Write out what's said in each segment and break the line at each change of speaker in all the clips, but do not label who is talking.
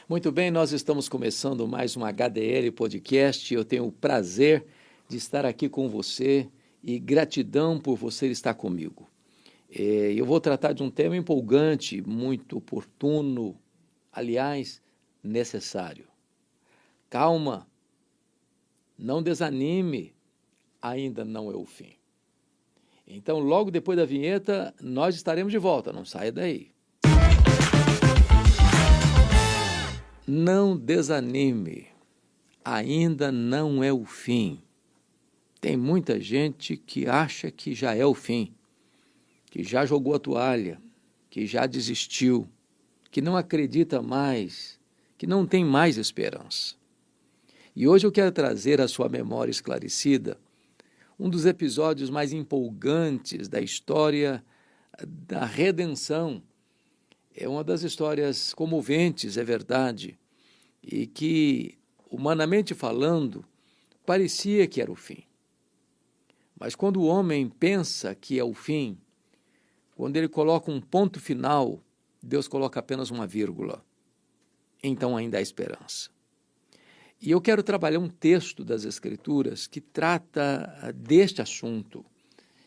Muito bem, nós estamos começando mais um HDL Podcast. Eu tenho o prazer de estar aqui com você e gratidão por você estar comigo. Eu vou tratar de um tema empolgante, muito oportuno, aliás, necessário. Calma, não desanime, ainda não é o fim. Então, logo depois da vinheta, nós estaremos de volta, não saia daí. Não desanime, ainda não é o fim. Tem muita gente que acha que já é o fim, que já jogou a toalha, que já desistiu, que não acredita mais, que não tem mais esperança. E hoje eu quero trazer à sua memória esclarecida um dos episódios mais empolgantes da história da redenção. É uma das histórias comoventes, é verdade, e que, humanamente falando, parecia que era o fim. Mas quando o homem pensa que é o fim, quando ele coloca um ponto final, Deus coloca apenas uma vírgula. Então ainda há esperança. E eu quero trabalhar um texto das Escrituras que trata deste assunto.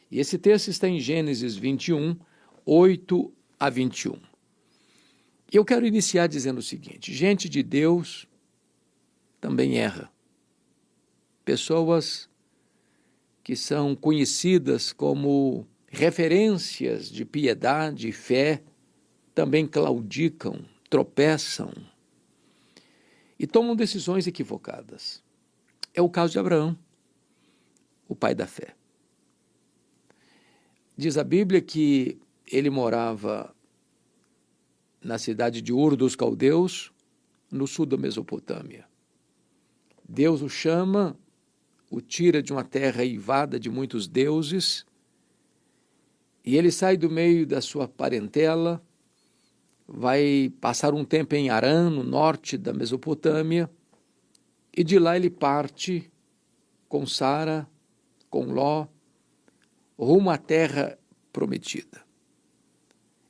E esse texto está em Gênesis 21, 8 a 21. Eu quero iniciar dizendo o seguinte: gente de Deus também erra. Pessoas que são conhecidas como referências de piedade e fé também claudicam, tropeçam e tomam decisões equivocadas. É o caso de Abraão, o pai da fé. Diz a Bíblia que ele morava na cidade de Ur dos Caldeus, no sul da Mesopotâmia. Deus o chama, o tira de uma terra eivada de muitos deuses, e ele sai do meio da sua parentela, vai passar um tempo em Harã, no norte da Mesopotâmia, e de lá ele parte com Sara, com Ló, rumo à terra prometida.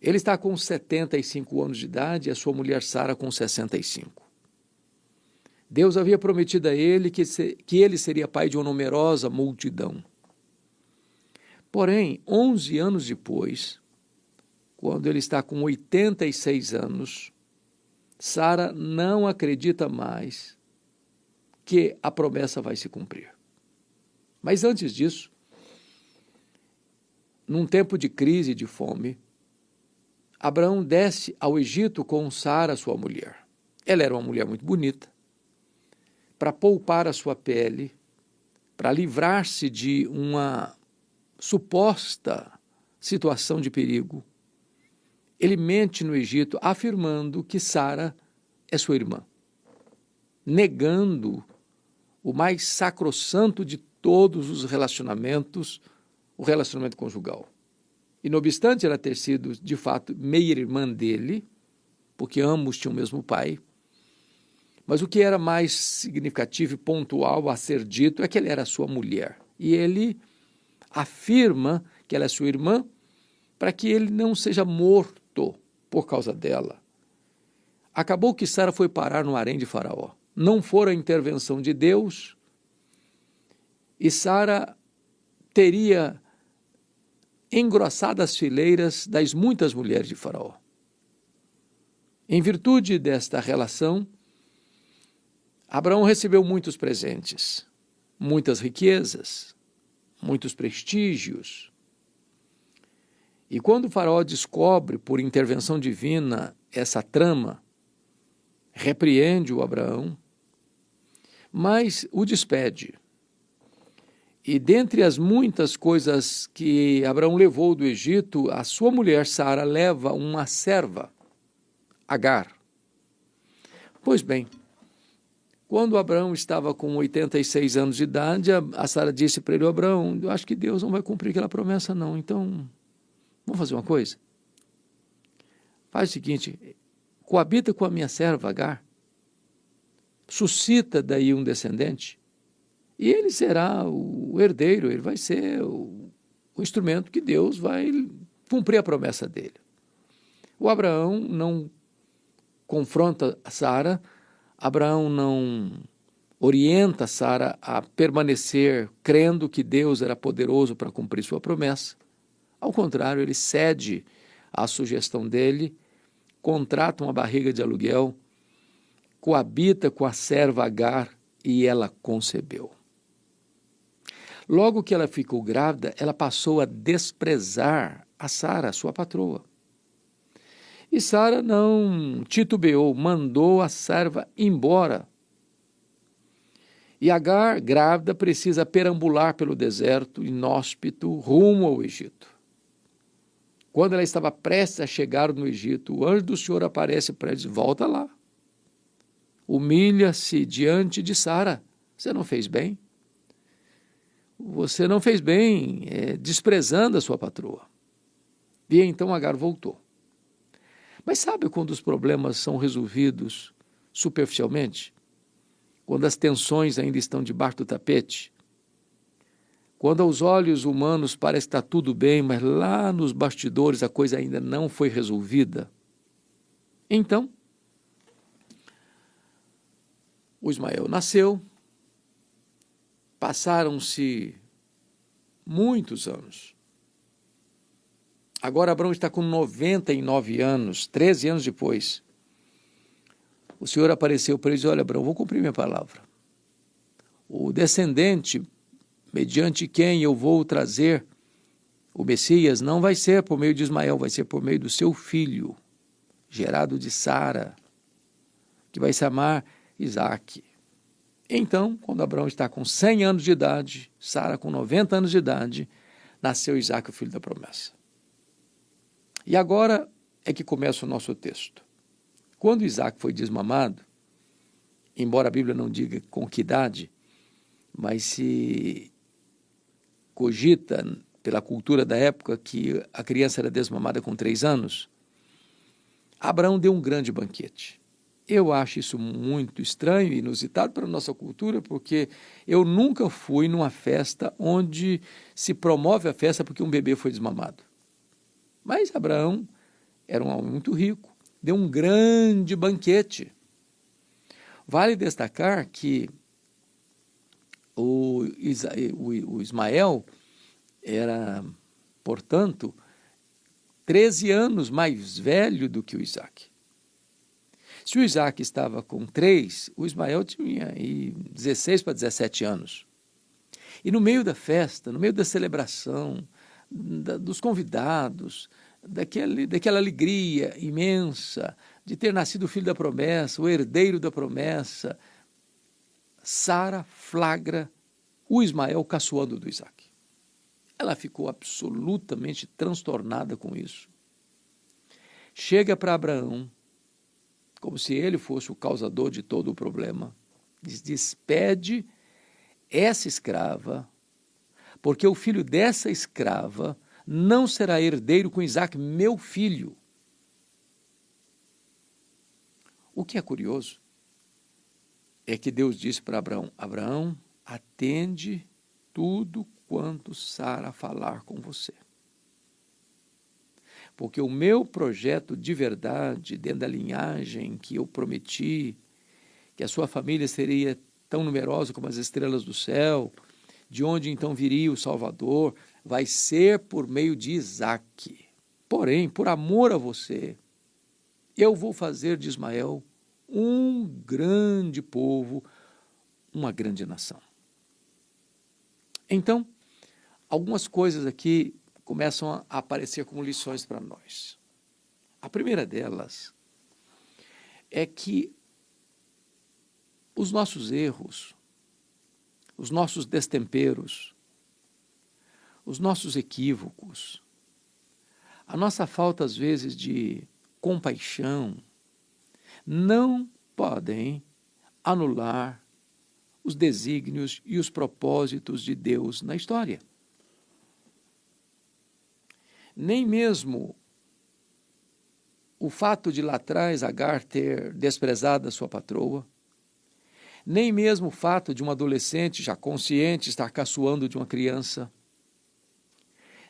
Ele está com 75 anos de idade e a sua mulher Sara com 65. Deus havia prometido a ele que ele seria pai de uma numerosa multidão. Porém, 11 anos depois, quando ele está com 86 anos, Sara não acredita mais que a promessa vai se cumprir. Mas antes disso, num tempo de crise e de fome, Abraão desce ao Egito com Sara, sua mulher. Ela era uma mulher muito bonita. Para poupar a sua pele, para livrar-se de uma suposta situação de perigo, ele mente no Egito, afirmando que Sara é sua irmã, negando o mais sacrossanto de todos os relacionamentos, o relacionamento conjugal. E, não obstante ela ter sido, de fato, meia-irmã dele, porque ambos tinham o mesmo pai, mas o que era mais significativo e pontual a ser dito é que ela era sua mulher. E ele afirma que ela é sua irmã para que ele não seja morto por causa dela. Acabou que Sara foi parar no harém de Faraó. Não fora a intervenção de Deus, e Sara teria engrossado as fileiras das muitas mulheres de Faraó. Em virtude desta relação, Abraão recebeu muitos presentes, muitas riquezas, muitos prestígios. E quando o Faraó descobre, por intervenção divina, essa trama, repreende o Abraão, mas o despede. E dentre as muitas coisas que Abraão levou do Egito, a sua mulher Sara leva uma serva, Agar. Pois bem, quando Abraão estava com 86 anos de idade, a Sara disse para ele: Abraão, eu acho que Deus não vai cumprir aquela promessa não, então vamos fazer uma coisa? Faz o seguinte, coabita com a minha serva Agar, suscita daí um descendente, e ele será o herdeiro, ele vai ser o instrumento que Deus vai cumprir a promessa dele. O Abraão não confronta Sara, Abraão não orienta Sara a permanecer crendo que Deus era poderoso para cumprir sua promessa. Ao contrário, ele cede à sugestão dele, contrata uma barriga de aluguel, coabita com a serva Agar e ela concebeu. Logo que ela ficou grávida, ela passou a desprezar a Sara, sua patroa. E Sara não titubeou, mandou a serva embora. E Agar, grávida, precisa perambular pelo deserto, inóspito, rumo ao Egito. Quando ela estava prestes a chegar no Egito, o anjo do Senhor aparece para ela e diz: volta lá. Humilha-se diante de Sara. Você não fez bem? Você não fez bem, desprezando a sua patroa. E então Agar voltou. Mas sabe quando os problemas são resolvidos superficialmente? Quando as tensões ainda estão debaixo do tapete? Quando aos olhos humanos parece que está tudo bem, mas lá nos bastidores a coisa ainda não foi resolvida? Então, o Ismael nasceu, passaram-se muitos anos. Agora Abraão está com 99 anos, 13 anos depois. O Senhor apareceu para ele e disse: olha, Abraão, vou cumprir minha palavra. O descendente, mediante quem eu vou trazer o Messias, não vai ser por meio de Ismael, vai ser por meio do seu filho, gerado de Sara, que vai se chamar Isaque. Então, quando Abraão está com 100 anos de idade, Sara com 90 anos de idade, nasceu Isaque, o filho da promessa. E agora é que começa o nosso texto. Quando Isaque foi desmamado, embora a Bíblia não diga com que idade, mas se cogita pela cultura da época que a criança era desmamada com 3 anos, Abraão deu um grande banquete. Eu acho isso muito estranho e inusitado para a nossa cultura, porque eu nunca fui numa festa onde se promove a festa porque um bebê foi desmamado. Mas Abraão era um homem muito rico, deu um grande banquete. Vale destacar que o Ismael era, portanto, 13 anos mais velho do que o Isaque. Se o Isaque estava com 3, o Ismael tinha 16 para 17 anos. E no meio da festa, no meio da celebração, dos convidados, daquela alegria imensa de ter nascido o filho da promessa, o herdeiro da promessa, Sara flagra o Ismael caçoando do Isaque. Ela ficou absolutamente transtornada com isso. Chega para Abraão, como se ele fosse o causador de todo o problema, despede essa escrava, porque o filho dessa escrava não será herdeiro com Isaque, meu filho. O que é curioso é que Deus disse para Abraão: Abraão, atende tudo quanto Sara falar com você. Porque o meu projeto de verdade, dentro da linhagem que eu prometi, que a sua família seria tão numerosa como as estrelas do céu, de onde então viria o Salvador, vai ser por meio de Isaque. Porém, por amor a você, eu vou fazer de Ismael um grande povo, uma grande nação. Então, algumas coisas aqui começam a aparecer como lições para nós. A primeira delas é que os nossos erros, os nossos destemperos, os nossos equívocos, a nossa falta, às vezes, de compaixão, não podem anular os desígnios e os propósitos de Deus na história. Nem mesmo o fato de lá atrás Agar ter desprezado a sua patroa, nem mesmo o fato de um adolescente já consciente estar caçoando de uma criança,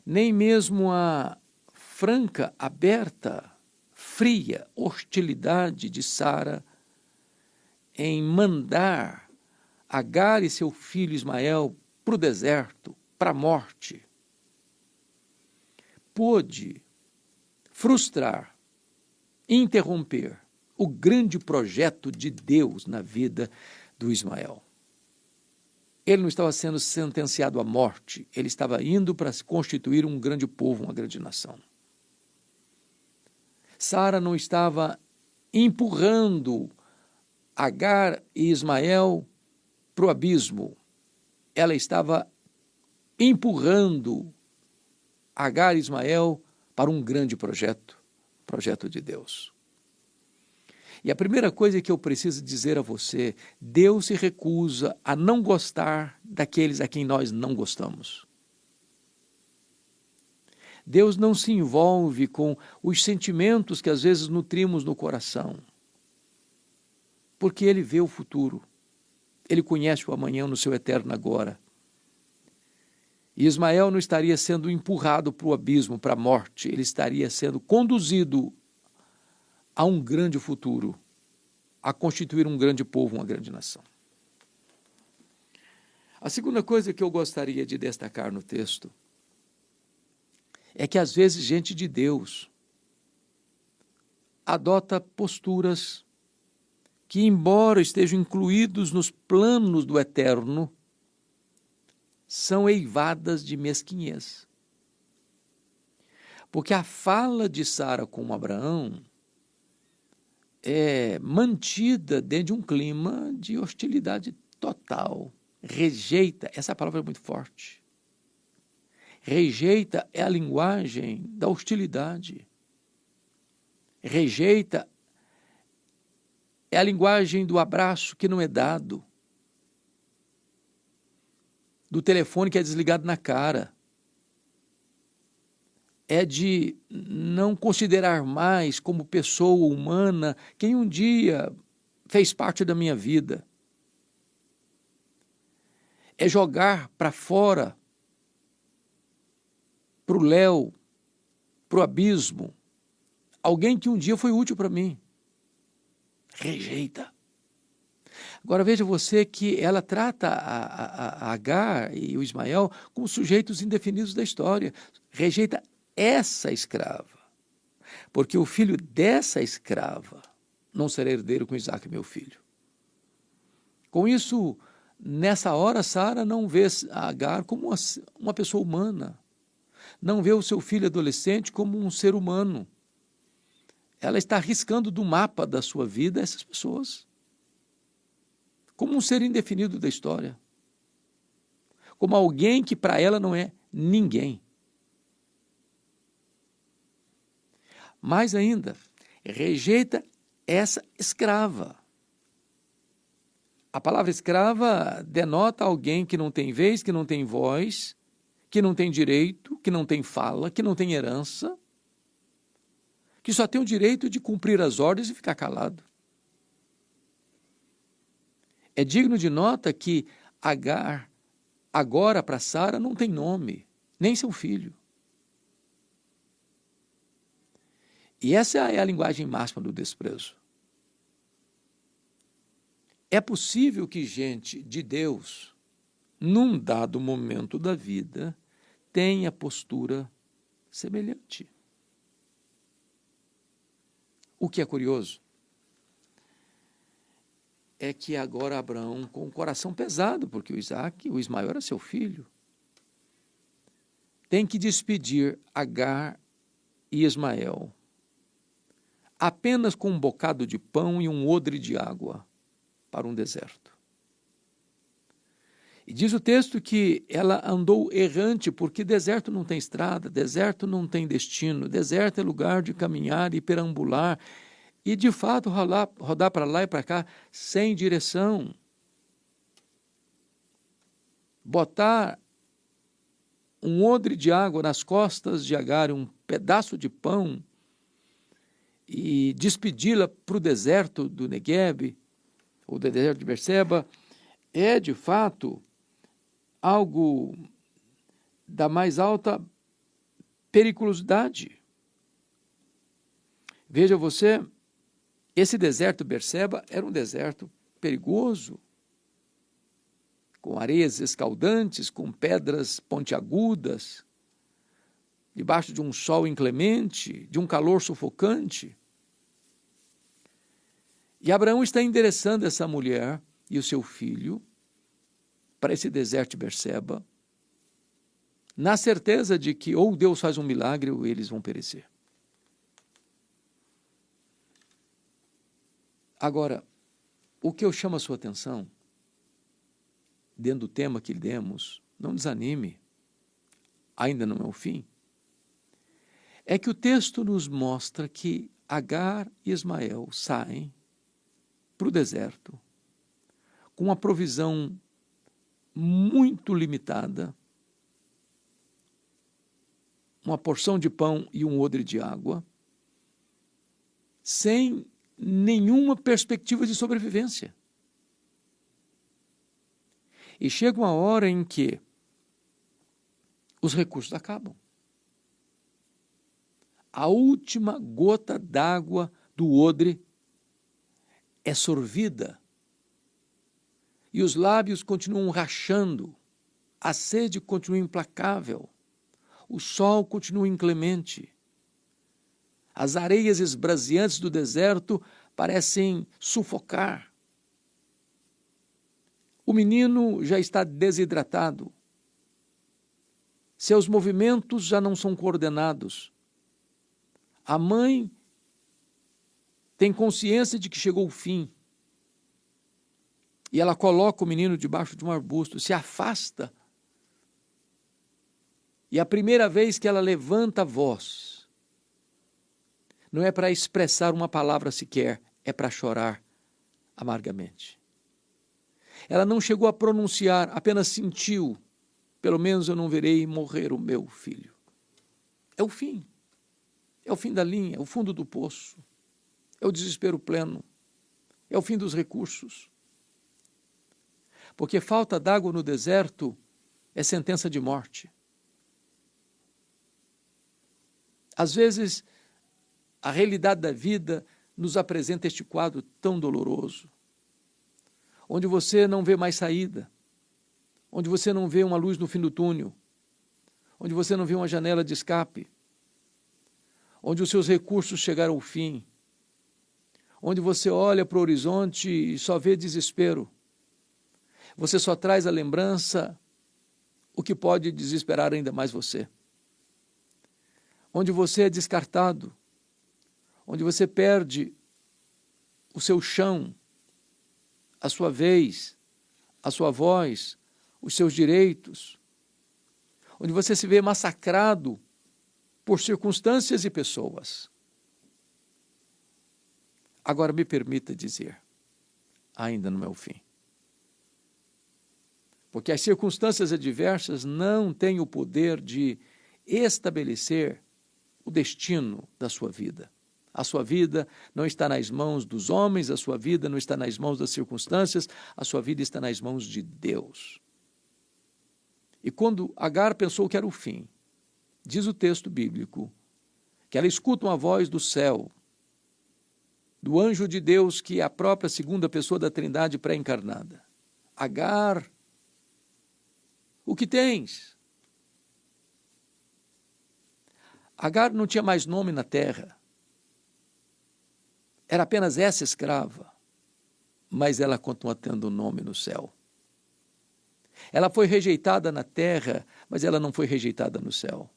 nem mesmo a franca, aberta fria hostilidade de Sara em mandar Agar e seu filho Ismael para o deserto, para a morte, pôde frustrar, interromper o grande projeto de Deus na vida do Ismael. Ele não estava sendo sentenciado à morte, ele estava indo para se constituir um grande povo, uma grande nação. Sara não estava empurrando Agar e Ismael para o abismo, ela estava empurrando Agar e Ismael para um grande projeto, projeto de Deus. E a primeira coisa que eu preciso dizer a você, Deus se recusa a não gostar daqueles a quem nós não gostamos. Deus não se envolve com os sentimentos que às vezes nutrimos no coração, porque Ele vê o futuro, Ele conhece o amanhã no seu eterno agora. E Ismael não estaria sendo empurrado para o abismo, para a morte, ele estaria sendo conduzido a um grande futuro, a constituir um grande povo, uma grande nação. A segunda coisa que eu gostaria de destacar no texto é que às vezes gente de Deus adota posturas que, embora estejam incluídos nos planos do Eterno, são eivadas de mesquinhez. Porque a fala de Sara com Abraão é mantida dentro de um clima de hostilidade total. Rejeita, essa palavra é muito forte. Rejeita é a linguagem da hostilidade. Rejeita é a linguagem do abraço que não é dado, do telefone que é desligado na cara. É de não considerar mais como pessoa humana quem um dia fez parte da minha vida. É jogar para fora, para o léu, para o abismo, alguém que um dia foi útil para mim. Rejeita. Agora veja você que ela trata a Agar e o Ismael como sujeitos indefinidos da história. Rejeita essa escrava, porque o filho dessa escrava não será herdeiro com Isaac, meu filho. Com isso, nessa hora, Sara não vê a Agar como uma pessoa humana, não vê o seu filho adolescente como um ser humano. Ela está riscando do mapa da sua vida essas pessoas, como um ser indefinido da história, como alguém que para ela não é ninguém. Mais ainda, rejeita essa escrava. A palavra escrava denota alguém que não tem vez, que não tem voz, que não tem direito, que não tem fala, que não tem herança, que só tem o direito de cumprir as ordens e ficar calado. É digno de nota que Agar, agora para Sara, não tem nome, nem seu filho. E essa é a linguagem máxima do desprezo. É possível que gente de Deus, num dado momento da vida, tenha postura semelhante. O que é curioso é que agora Abraão, com o coração pesado, porque o Ismael era seu filho, tem que despedir Agar e Ismael apenas com um bocado de pão e um odre de água para um deserto. E diz o texto que ela andou errante, porque deserto não tem estrada, deserto não tem destino, deserto é lugar de caminhar e perambular, e de fato rodar para lá e para cá sem direção. Botar um odre de água nas costas de Agar, um pedaço de pão, e despedi-la para o deserto do Negueb, ou do deserto de Berseba, é de fato algo da mais alta periculosidade. Veja você, esse deserto Berseba era um deserto perigoso, com areias escaldantes, com pedras pontiagudas, debaixo de um sol inclemente, de um calor sufocante. E Abraão está endereçando essa mulher e o seu filho para esse deserto de Berseba, na certeza de que ou Deus faz um milagre ou eles vão perecer. Agora, o que eu chamo a sua atenção, dentro do tema que demos, não desanime, ainda não é o fim, é que o texto nos mostra que Agar e Ismael saem para o deserto com uma provisão muito limitada, uma porção de pão e um odre de água, sem nenhuma perspectiva de sobrevivência. E chega uma hora em que os recursos acabam. A última gota d'água do odre é sorvida e os lábios continuam rachando, a sede continua implacável, o sol continua inclemente, as areias esbraseantes do deserto parecem sufocar. O menino já está desidratado, seus movimentos já não são coordenados. A mãe tem consciência de que chegou o fim. E ela coloca o menino debaixo de um arbusto, se afasta. E a primeira vez que ela levanta a voz, não é para expressar uma palavra sequer, é para chorar amargamente. Ela não chegou a pronunciar, apenas sentiu, pelo menos eu não verei morrer o meu filho. É o fim. É o fim da linha, é o fundo do poço. É o desespero pleno. É o fim dos recursos. Porque falta d'água no deserto é sentença de morte. Às vezes, a realidade da vida nos apresenta este quadro tão doloroso, onde você não vê mais saída, onde você não vê uma luz no fim do túnel, onde você não vê uma janela de escape, onde os seus recursos chegaram ao fim, onde você olha para o horizonte e só vê desespero. Você só traz à lembrança o que pode desesperar ainda mais você. Onde você é descartado, onde você perde o seu chão, a sua vez, a sua voz, os seus direitos, onde você se vê massacrado por circunstâncias e pessoas. Agora me permita dizer, ainda não é o fim. Porque as circunstâncias adversas não têm o poder de estabelecer o destino da sua vida. A sua vida não está nas mãos dos homens, a sua vida não está nas mãos das circunstâncias, a sua vida está nas mãos de Deus. E quando Agar pensou que era o fim, diz o texto bíblico, que ela escuta uma voz do céu, do anjo de Deus, que é a própria segunda pessoa da Trindade pré-encarnada. Agar, o que tens? Agar não tinha mais nome na terra. Era apenas essa escrava, mas ela continua tendo nome no céu. Ela foi rejeitada na terra, mas ela não foi rejeitada no céu.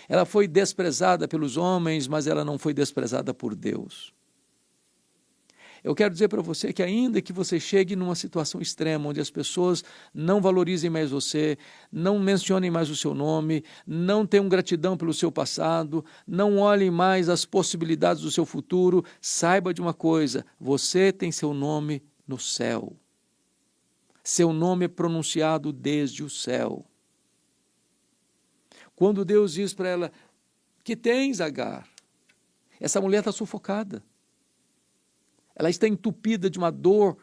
Ela foi desprezada pelos homens, mas ela não foi desprezada por Deus. Eu quero dizer para você que ainda que você chegue numa situação extrema, onde as pessoas não valorizem mais você, não mencionem mais o seu nome, não tenham gratidão pelo seu passado, não olhem mais as possibilidades do seu futuro, saiba de uma coisa, você tem seu nome no céu. Seu nome é pronunciado desde o céu. Quando Deus diz para ela, que tens, Agar? Essa mulher está sufocada. Ela está entupida de uma dor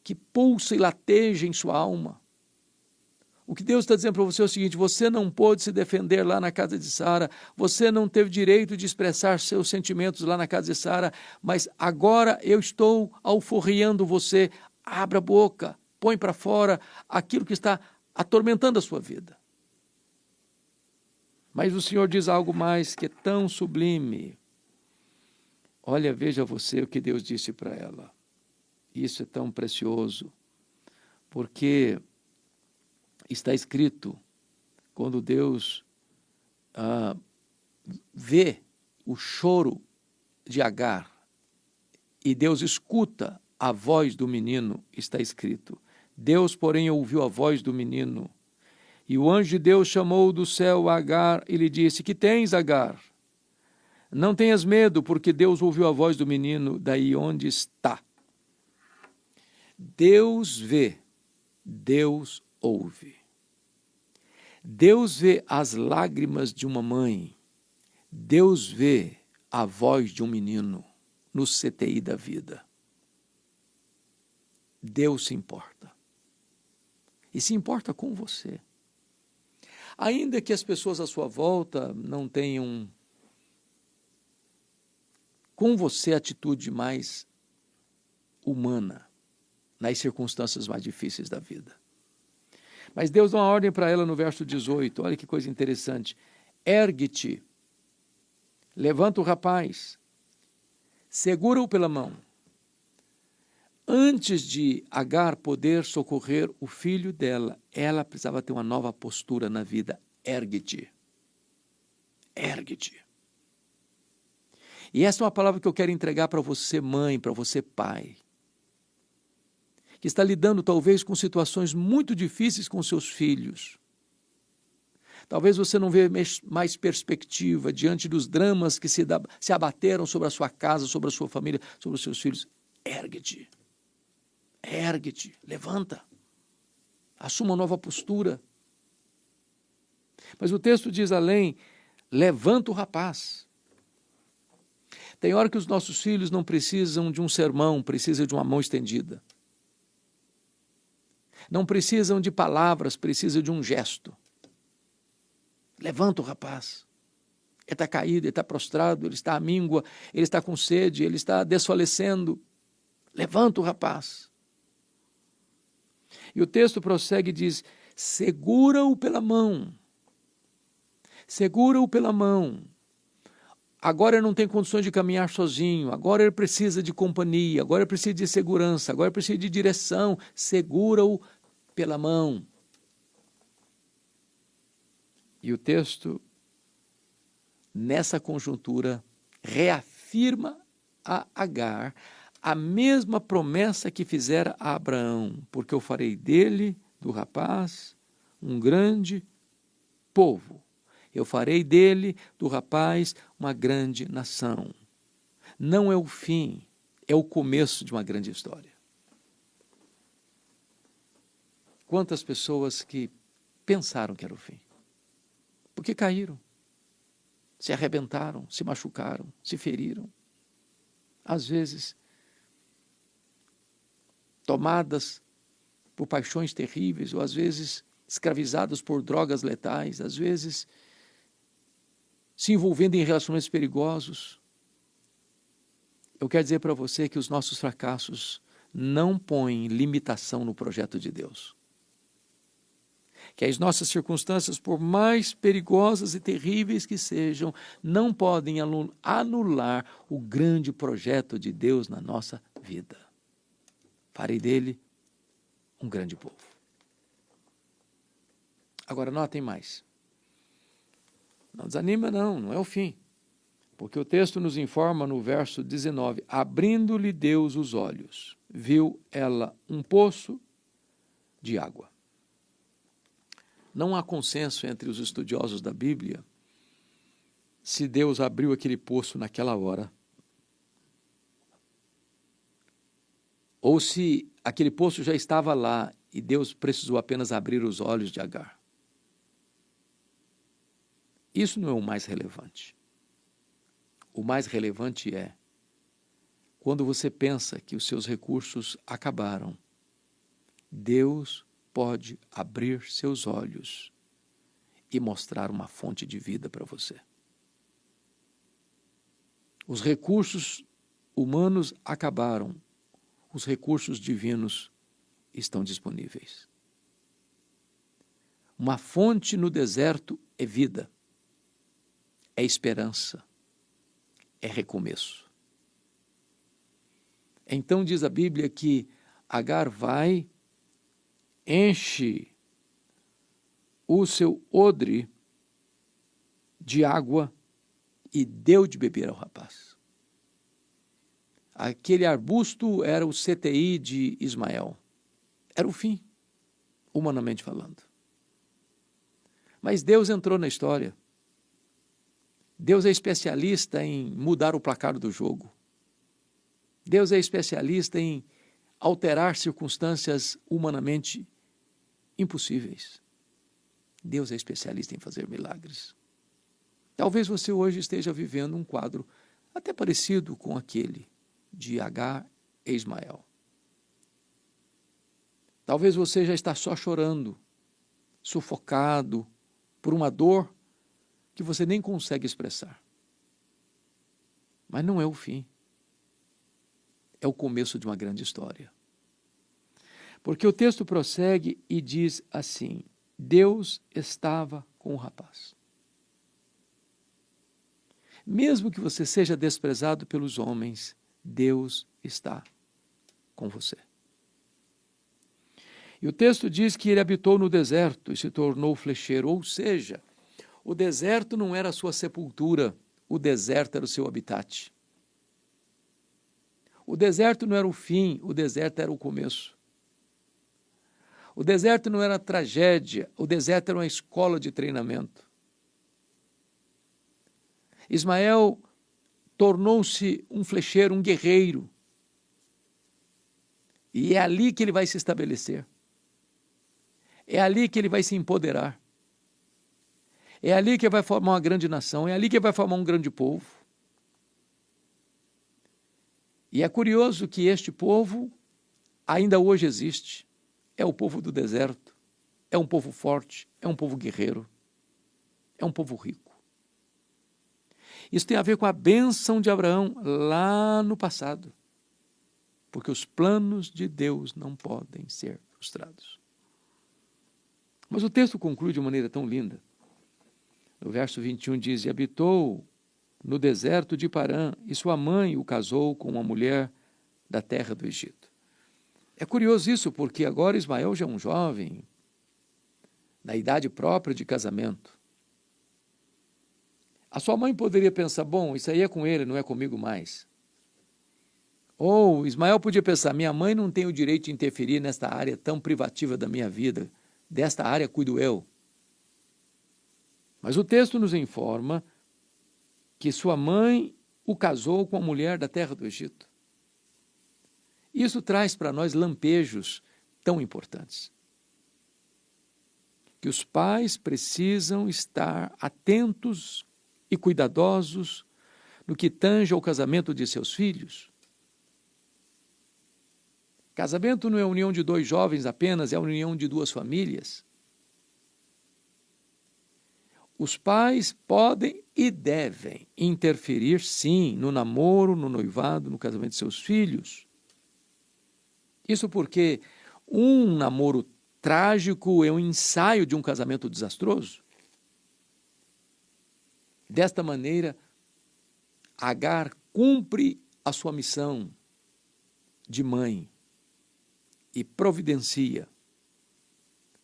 que pulsa e lateja em sua alma. O que Deus está dizendo para você é o seguinte: você não pôde se defender lá na casa de Sara, você não teve direito de expressar seus sentimentos lá na casa de Sara, mas agora eu estou alforriando você. Abra a boca, põe para fora aquilo que está atormentando a sua vida. Mas o Senhor diz algo mais que é tão sublime. Olha, veja você o que Deus disse para ela. Isso é tão precioso, porque está escrito, quando Deus vê o choro de Agar e Deus escuta a voz do menino, está escrito: Deus, porém, ouviu a voz do menino, e o anjo de Deus chamou do céu Agar e lhe disse: que tens, Agar? Não tenhas medo, porque Deus ouviu a voz do menino daí onde está. Deus vê, Deus ouve. Deus vê as lágrimas de uma mãe, Deus vê a voz de um menino no CTI da vida. Deus se importa. E se importa com você. Ainda que as pessoas à sua volta não tenham com você a atitude mais humana nas circunstâncias mais difíceis da vida. Mas Deus dá uma ordem para ela no verso 18, olha que coisa interessante. Ergue-te, levanta o rapaz, segura-o pela mão. Antes de Agar poder socorrer o filho dela, ela precisava ter uma nova postura na vida. Ergue-te. Ergue-te. E essa é uma palavra que eu quero entregar para você, mãe, para você, pai, que está lidando talvez com situações muito difíceis com seus filhos. Talvez você não vê mais perspectiva diante dos dramas que se abateram sobre a sua casa, sobre a sua família, sobre os seus filhos. Ergue-te. Ergue-te, levanta, assuma uma nova postura. Mas o texto diz além, levanta o rapaz. Tem hora que os nossos filhos não precisam de um sermão, precisam de uma mão estendida. Não precisam de palavras, precisam de um gesto. Levanta o rapaz. Ele está caído, ele está prostrado, ele está à míngua, ele está com sede, ele está desfalecendo. Levanta o rapaz. E o texto prossegue e diz, segura-o pela mão. Segura-o pela mão. Agora ele não tem condições de caminhar sozinho, agora ele precisa de companhia, agora ele precisa de segurança, agora ele precisa de direção. Segura-o pela mão. E o texto, nessa conjuntura, reafirma a Agar a mesma promessa que fizera a Abraão, porque eu farei dele, do rapaz, um grande povo. Eu farei dele, do rapaz, uma grande nação. Não é o fim, é o começo de uma grande história. Quantas pessoas que pensaram que era o fim, porque caíram, se arrebentaram, se machucaram, se feriram. Às vezes, tomadas por paixões terríveis, ou às vezes escravizadas por drogas letais, às vezes se envolvendo em relacionamentos perigosos. Eu quero dizer para você que os nossos fracassos não põem limitação no projeto de Deus. Que as nossas circunstâncias, por mais perigosas e terríveis que sejam, não podem anular o grande projeto de Deus na nossa vida. Farei dele um grande povo. Agora, notem mais. Não desanima, não é o fim. Porque o texto nos informa no verso 19, abrindo-lhe Deus os olhos, viu ela um poço de água. Não há consenso entre os estudiosos da Bíblia se Deus abriu aquele poço naquela hora, ou se aquele poço já estava lá e Deus precisou apenas abrir os olhos de Agar. Isso não é o mais relevante. O mais relevante é quando você pensa que os seus recursos acabaram, Deus pode abrir seus olhos e mostrar uma fonte de vida para você. Os recursos humanos acabaram, os recursos divinos estão disponíveis. Uma fonte no deserto é vida, é esperança, é recomeço. Então diz a Bíblia que Agar vai, enche o seu odre de água e deu de beber ao rapaz. Aquele arbusto era o CTI de Ismael. Era o fim, humanamente falando. Mas Deus entrou na história. Deus é especialista em mudar o placar do jogo. Deus é especialista em alterar circunstâncias humanamente impossíveis. Deus é especialista em fazer milagres. Talvez você hoje esteja vivendo um quadro até parecido com aquele de Agar e Ismael. Talvez você já está só chorando, sufocado por uma dor que você nem consegue expressar. Mas não é o fim. É o começo de uma grande história. Porque o texto prossegue e diz assim: Deus estava com o rapaz. Mesmo que você seja desprezado pelos homens, Deus está com você. E o texto diz que ele habitou no deserto e se tornou flecheiro, ou seja, o deserto não era a sua sepultura, o deserto era o seu habitat. O deserto não era o fim, o deserto era o começo. O deserto não era tragédia, o deserto era uma escola de treinamento. Ismael tornou-se um flecheiro, um guerreiro. E é ali que ele vai se estabelecer. É ali que ele vai se empoderar. É ali que ele vai formar uma grande nação, é ali que ele vai formar um grande povo. E é curioso que este povo ainda hoje existe. É o povo do deserto, é um povo forte, é um povo guerreiro, é um povo rico. Isso tem a ver com a bênção de Abraão lá no passado, porque os planos de Deus não podem ser frustrados. Mas o texto conclui de maneira tão linda. No verso 21 diz: E habitou no deserto de Parã, e sua mãe o casou com uma mulher da terra do Egito. É curioso isso, porque agora Ismael já é um jovem, na idade própria de casamento. A sua mãe poderia pensar: bom, isso aí é com ele, não é comigo mais. Ou Ismael podia pensar: minha mãe não tem o direito de interferir nesta área tão privativa da minha vida, desta área cuido eu. Mas o texto nos informa que sua mãe o casou com a mulher da terra do Egito. Isso traz para nós lampejos tão importantes. Que os pais precisam estar atentos e cuidadosos no que tange ao casamento de seus filhos. Casamento não é a união de dois jovens apenas, é a união de duas famílias. Os pais podem e devem interferir, sim, no namoro, no noivado, no casamento de seus filhos. Isso porque um namoro trágico é um ensaio de um casamento desastroso. Desta maneira, Agar cumpre a sua missão de mãe e providencia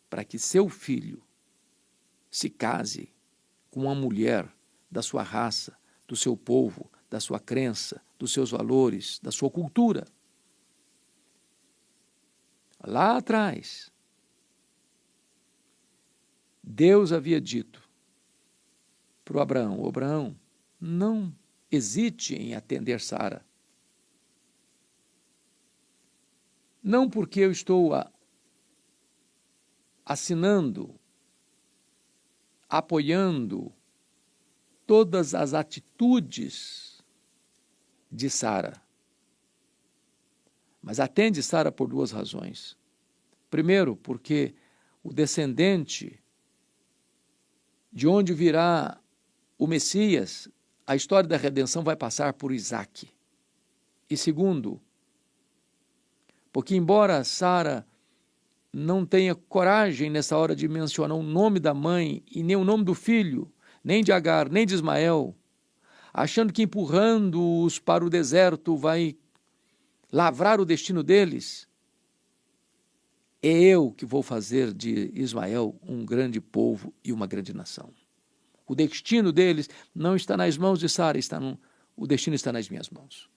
para que seu filho se case com uma mulher da sua raça, do seu povo, da sua crença, dos seus valores, da sua cultura. Lá atrás, Deus havia dito para o Abraão: Abraão, não hesite em atender Sara. Não porque eu estou assinando, apoiando todas as atitudes de Sara. Mas atende Sara por duas razões. Primeiro, porque o descendente de onde virá o Messias, a história da redenção vai passar por Isaque. E segundo, porque embora Sara não tenha coragem nessa hora de mencionar o nome da mãe e nem o nome do filho, nem de Agar, nem de Ismael, achando que empurrando-os para o deserto vai lavrar o destino deles, é eu que vou fazer de Ismael um grande povo e uma grande nação. O destino deles não está nas mãos de Sara, o destino está nas minhas mãos.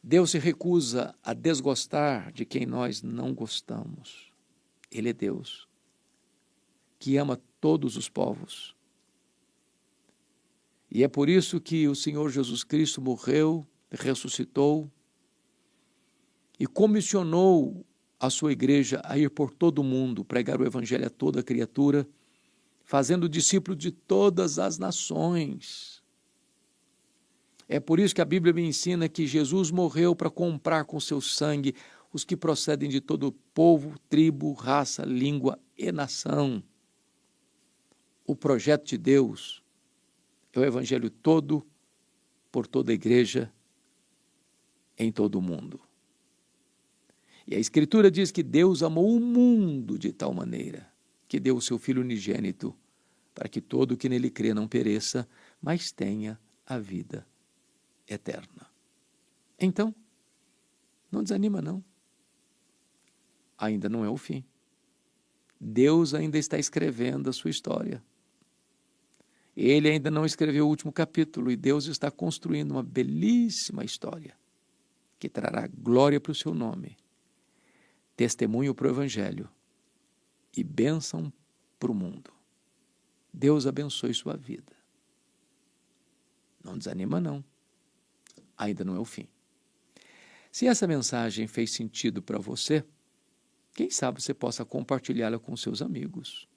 Deus se recusa a desgostar de quem nós não gostamos. Ele é Deus, que ama todos os povos. E é por isso que o Senhor Jesus Cristo morreu, ressuscitou e comissionou a sua igreja a ir por todo o mundo, pregar o evangelho a toda criatura, fazendo discípulos de todas as nações. É por isso que a Bíblia me ensina que Jesus morreu para comprar com seu sangue os que procedem de todo povo, tribo, raça, língua e nação. O projeto de Deus é o evangelho todo, por toda a igreja, em todo o mundo. E a Escritura diz que Deus amou o mundo de tal maneira que deu o seu Filho unigênito para que todo o que nele crê não pereça, mas tenha a vida eterna. Então, não desanima não. Ainda não é o fim. Deus ainda está escrevendo a sua história. Ele ainda não escreveu o último capítulo e Deus está construindo uma belíssima história que trará glória para o seu nome, testemunho para o evangelho e bênção para o mundo. Deus abençoe sua vida. Não desanima não. Ainda não é o fim. Se essa mensagem fez sentido para você, quem sabe você possa compartilhá-la com seus amigos.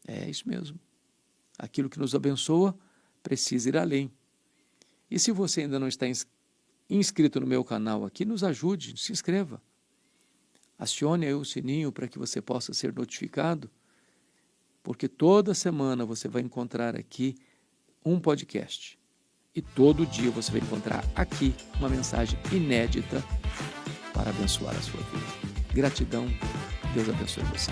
É isso mesmo. Aquilo que nos abençoa precisa ir além. E se você ainda não está inscrito no meu canal aqui, nos ajude, se inscreva. Acione aí o sininho para que você possa ser notificado, porque toda semana você vai encontrar aqui um podcast. E todo dia você vai encontrar aqui uma mensagem inédita para abençoar a sua vida. Gratidão, Deus abençoe você.